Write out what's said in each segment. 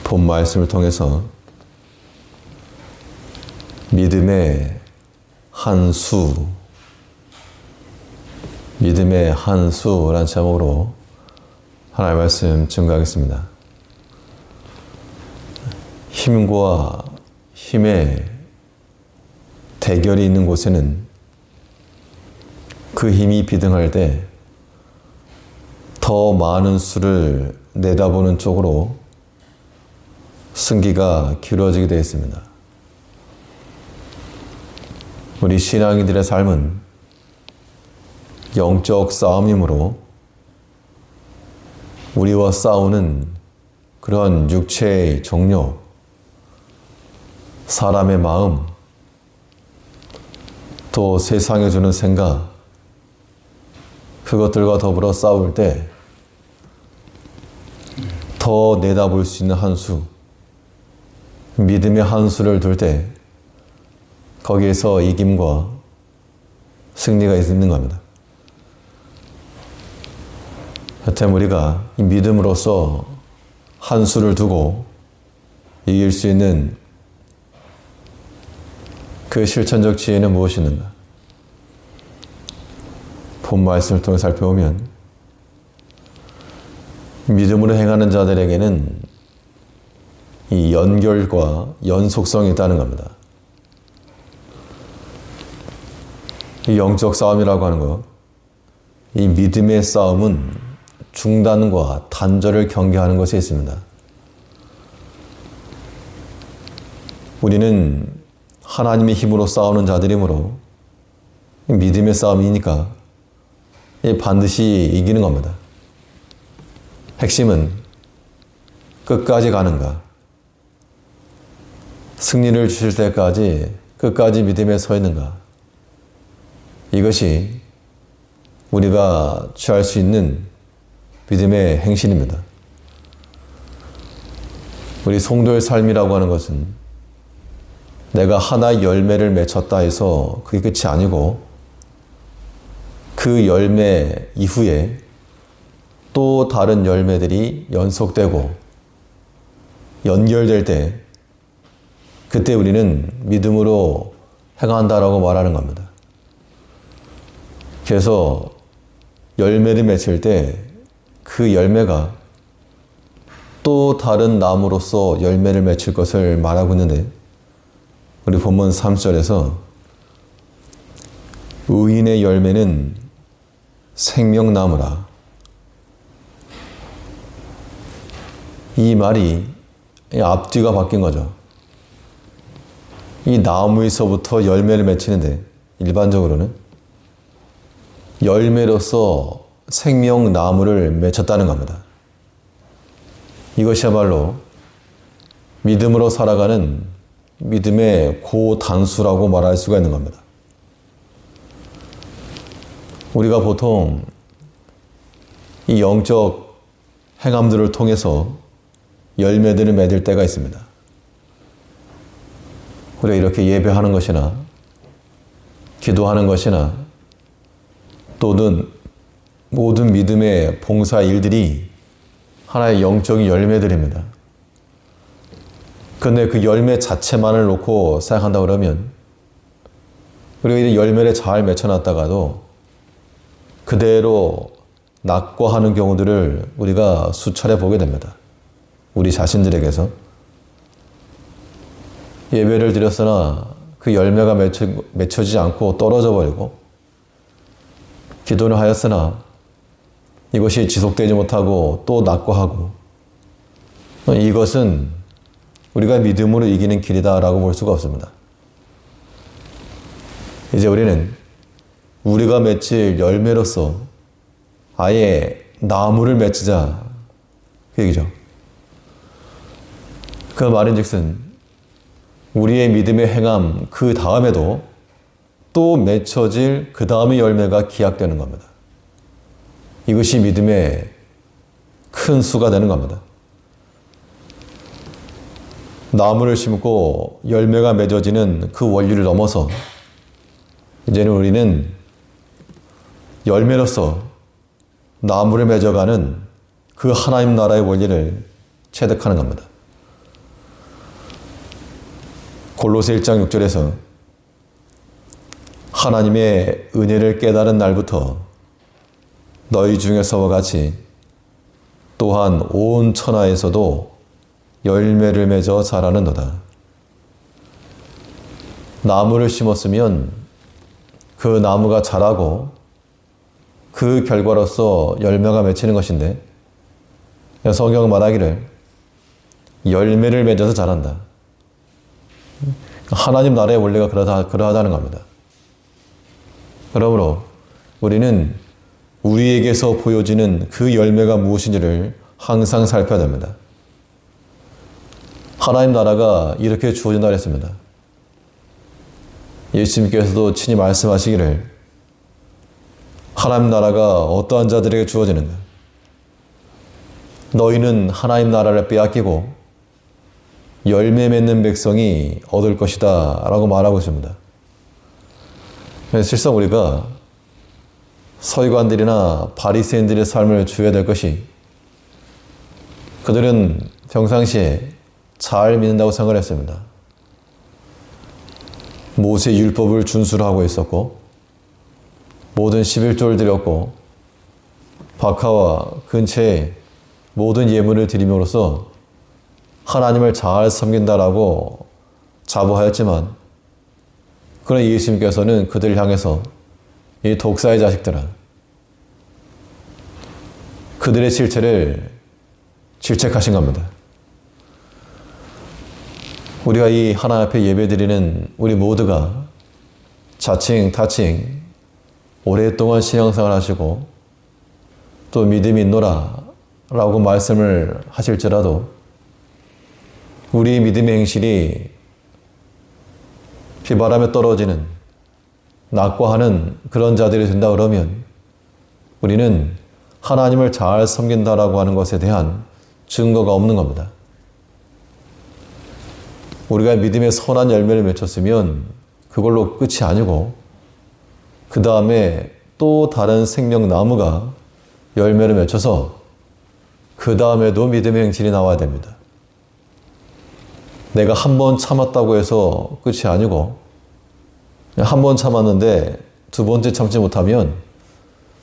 본 말씀을 통해서 믿음의 한 수, 믿음의 한 수라는 제목으로 하나님의 말씀 증거하겠습니다. 힘과 힘의 대결이 있는 곳에는 그 힘이 비등할 때 더 많은 수를 내다보는 쪽으로 승기가 기울어지게 되어 있습니다. 우리 신앙인들의 삶은 영적 싸움이므로 우리와 싸우는 그런 육체의 종료, 사람의 마음, 또 세상에 주는 생각, 그것들과 더불어 싸울 때 더 내다볼 수 있는 한 수, 믿음의 한 수를 둘 때 거기에서 이김과 승리가 있는 겁니다. 여튼 우리가 이 믿음으로써 한 수를 두고 이길 수 있는 그 실천적 지혜는 무엇이 있는가? 본 말씀을 통해 살펴보면 믿음으로 행하는 자들에게는 이 연결과 연속성이 있다는 겁니다. 이 영적 싸움이라고 하는 것, 이 믿음의 싸움은 중단과 단절을 경계하는 것에 있습니다. 우리는 하나님의 힘으로 싸우는 자들이므로 믿음의 싸움이니까 반드시 이기는 겁니다. 핵심은 끝까지 가는가, 승리를 주실 때까지 끝까지 믿음에 서 있는가, 이것이 우리가 취할 수 있는 믿음의 행실입니다. 우리 성도의 삶이라고 하는 것은 내가 하나의 열매를 맺었다 해서 그게 끝이 아니고 그 열매 이후에 또 다른 열매들이 연속되고 연결될 때 그때 우리는 믿음으로 행한다라고 말하는 겁니다. 그래서 열매를 맺을 때 그 열매가 또 다른 나무로서 열매를 맺을 것을 말하고 있는데 우리 본문 3절에서 의인의 열매는 생명나무라. 이 말이 앞뒤가 바뀐 거죠. 이 나무에서부터 열매를 맺히는데 일반적으로는 열매로서 생명나무를 맺혔다는 겁니다. 이것이야말로 믿음으로 살아가는 믿음의 고단수라고 말할 수가 있는 겁니다. 우리가 보통 이 영적 행함들을 통해서 열매들을 맺을 때가 있습니다. 우리가 이렇게 예배하는 것이나 기도하는 것이나 또는 모든 믿음의 봉사 일들이 하나의 영적인 열매들입니다. 그런데 그 열매 자체만을 놓고 생각한다 그러면 우리가 이 열매를 잘 맺혀놨다가도 그대로 낙과하는 경우들을 우리가 수차례 보게 됩니다. 우리 자신들에게서 예배를 드렸으나 그 열매가 맺혀지지 않고 떨어져 버리고 기도를 하였으나 이것이 지속되지 못하고 또 낙과하고 이것은 우리가 믿음으로 이기는 길이다라고 볼 수가 없습니다. 이제 우리는 우리가 맺힐 열매로서 아예 나무를 맺자 그 얘기죠. 그 말인즉슨 우리의 믿음의 행함 그 다음에도 또 맺혀질 그 다음의 열매가 기약되는 겁니다. 이것이 믿음의 큰 수가 되는 겁니다. 나무를 심고 열매가 맺어지는 그 원리를 넘어서 이제는 우리는 열매로서 나무를 맺어가는 그 하나님 나라의 원리를 체득하는 겁니다. 골로새 1장 6절에서 하나님의 은혜를 깨달은 날부터 너희 중에서와 같이 또한 온 천하에서도 열매를 맺어 자라는도다. 나무를 심었으면 그 나무가 자라고 그 결과로서 열매가 맺히는 것인데 성경은 말하기를 열매를 맺어서 자란다. 하나님 나라의 원리가 그러하다는 겁니다. 그러므로 우리는 우리에게서 보여지는 그 열매가 무엇인지를 항상 살펴야 됩니다. 하나님 나라가 이렇게 주어진다 그랬습니다. 예수님께서도 친히 말씀하시기를 하나님 나라가 어떠한 자들에게 주어지는가? 너희는 하나님 나라를 빼앗기고 열매 맺는 백성이 얻을 것이다 라고 말하고 있습니다. 실상 우리가 서기관들이나 바리새인들의 삶을 주어야 될 것이 그들은 평상시에 잘 믿는다고 생각을 했습니다. 모세 율법을 준수를 하고 있었고 모든 11조를 드렸고 박하와 근처에 모든 예물을 드림으로써 하나님을 잘 섬긴다라고 자부하였지만 그러나 예수님께서는 그들을 향해서 이 독사의 자식들아 그들의 실체를 질책하신 겁니다. 우리가 이 하나님 앞에 예배드리는 우리 모두가 자칭 타칭 오랫동안 신앙생활 하시고 또 믿음이 있노라 라고 말씀을 하실지라도 우리 믿음의 행실이 비바람에 떨어지는 낙과하는 그런 자들이 된다 그러면 우리는 하나님을 잘 섬긴다라고 하는 것에 대한 증거가 없는 겁니다. 우리가 믿음의 선한 열매를 맺혔으면 그걸로 끝이 아니고 그 다음에 또 다른 생명나무가 열매를 맺혀서 그 다음에도 믿음의 행실이 나와야 됩니다. 내가 한 번 참았다고 해서 끝이 아니고 한 번 참았는데 두 번째 참지 못하면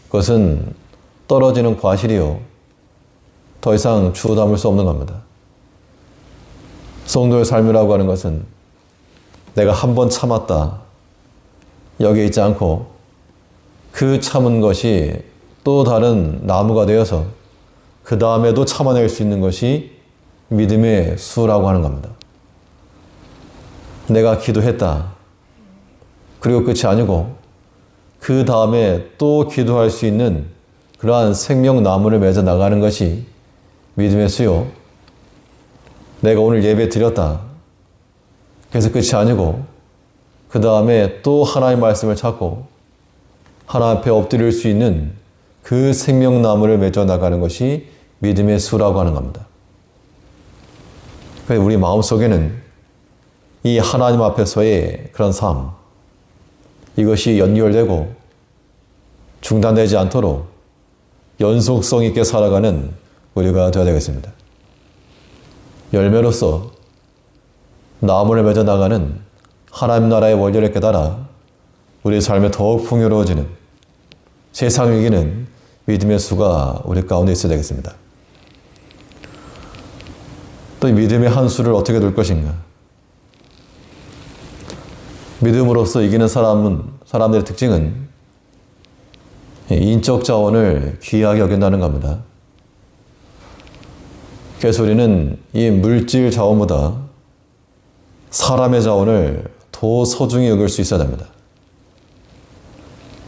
그것은 떨어지는 과실이요. 더 이상 주워 담을 수 없는 겁니다. 성도의 삶이라고 하는 것은 내가 한 번 참았다. 여기에 있지 않고 그 참은 것이 또 다른 나무가 되어서 그 다음에도 참아낼 수 있는 것이 믿음의 수라고 하는 겁니다. 내가 기도했다. 그리고 끝이 아니고 그 다음에 또 기도할 수 있는 그러한 생명나무를 맺어 나가는 것이 믿음의 수요. 내가 오늘 예배 드렸다. 그래서 끝이 아니고 그 다음에 또 하나님의 말씀을 찾고 하나님 앞에 엎드릴 수 있는 그 생명나무를 맺어 나가는 것이 믿음의 수라고 하는 겁니다. 그래서 우리 마음속에는 이 하나님 앞에서의 그런 삶, 이것이 연결되고 중단되지 않도록 연속성 있게 살아가는 우리가 되어야 되겠습니다. 열매로서 나무를 맺어 나가는 하나님 나라의 원리를 깨달아 우리의 삶에 더욱 풍요로워지는 세상을 이기는 믿음의 수가 우리 가운데 있어야 되겠습니다. 또 이 믿음의 한 수를 어떻게 둘 것인가? 믿음으로써 이기는 사람들의 특징은 인적 자원을 귀하게 여긴다는 겁니다. 그래서 우리는 이 물질 자원보다 사람의 자원을 더 소중히 여길 수 있어야 됩니다.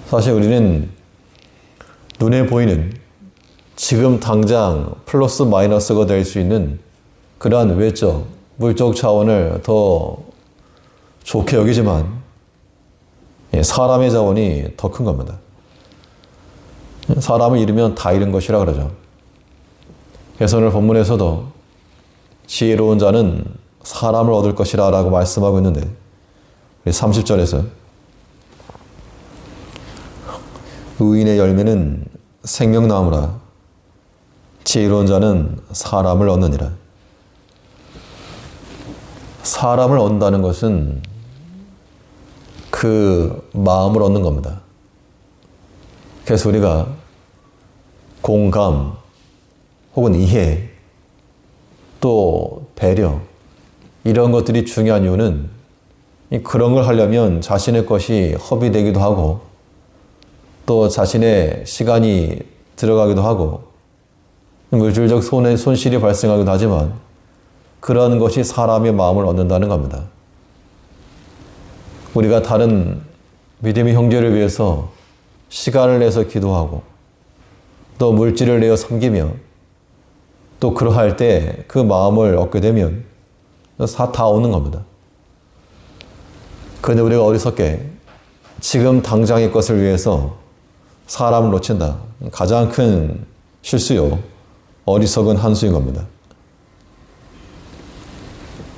사실 우리는 눈에 보이는 지금 당장 플러스 마이너스가 될 수 있는 그러한 외적, 물적 자원을 더 좋게 여기지만 사람의 자원이 더 큰 겁니다. 사람을 잃으면 다 잃은 것이라 그러죠. 그래서 오늘 본문에서도 지혜로운 자는 사람을 얻을 것이라 라고 말씀하고 있는데 30절에서 의인의 열매는 생명나무라 지혜로운 자는 사람을 얻느니라. 사람을 얻는다는 것은 그 마음을 얻는 겁니다. 그래서 우리가 공감 혹은 이해 또 배려 이런 것들이 중요한 이유는 그런 걸 하려면 자신의 것이 허비되기도 하고 또 자신의 시간이 들어가기도 하고 물질적 손실이 발생하기도 하지만 그러한 것이 사람의 마음을 얻는다는 겁니다. 우리가 다른 믿음의 형제를 위해서 시간을 내서 기도하고 또 물질을 내어 섬기며 또 그러할 때 그 마음을 얻게 되면 다 오는 겁니다. 그런데 우리가 어리석게 지금 당장의 것을 위해서 사람을 놓친다. 가장 큰 실수요. 어리석은 한수인 겁니다.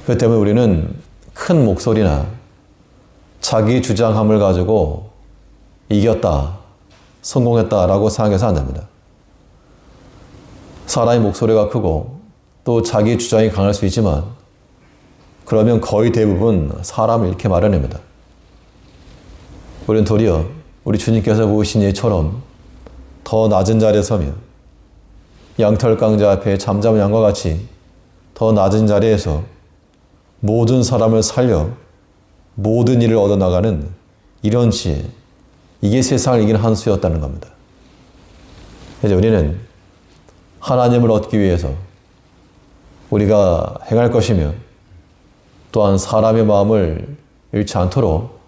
그렇기 때문에 우리는 큰 목소리나 자기 주장함을 가지고 이겼다, 성공했다라고 생각해서 안 됩니다. 사람의 목소리가 크고 또 자기 주장이 강할 수 있지만 그러면 거의 대부분 사람을 잃게 마련입니다. 우리는 도리어 우리 주님께서 보이신 예처럼 더 낮은 자리에 서며 양털강자 앞에 잠잠한 양과 같이 더 낮은 자리에서 모든 사람을 살려 모든 일을 얻어나가는 이런 지혜, 이게 세상을 이기는 한 수였다는 겁니다. 이제 우리는 하나님을 얻기 위해서 우리가 행할 것이며 또한 사람의 마음을 잃지 않도록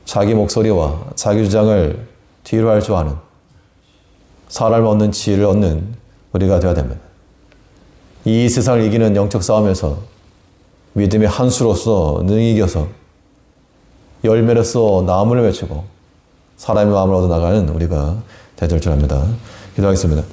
자기 목소리와 자기 주장을 뒤로 할 줄 아는 사람을 얻는 지혜를 얻는 우리가 되어야 됩니다. 이 세상을 이기는 영적 싸움에서 믿음의 한 수로서 능히 이겨서 열매로서 나무를 맺히고 사람의 마음을 얻어나가는 우리가 되될 줄 압니다. 기도하겠습니다.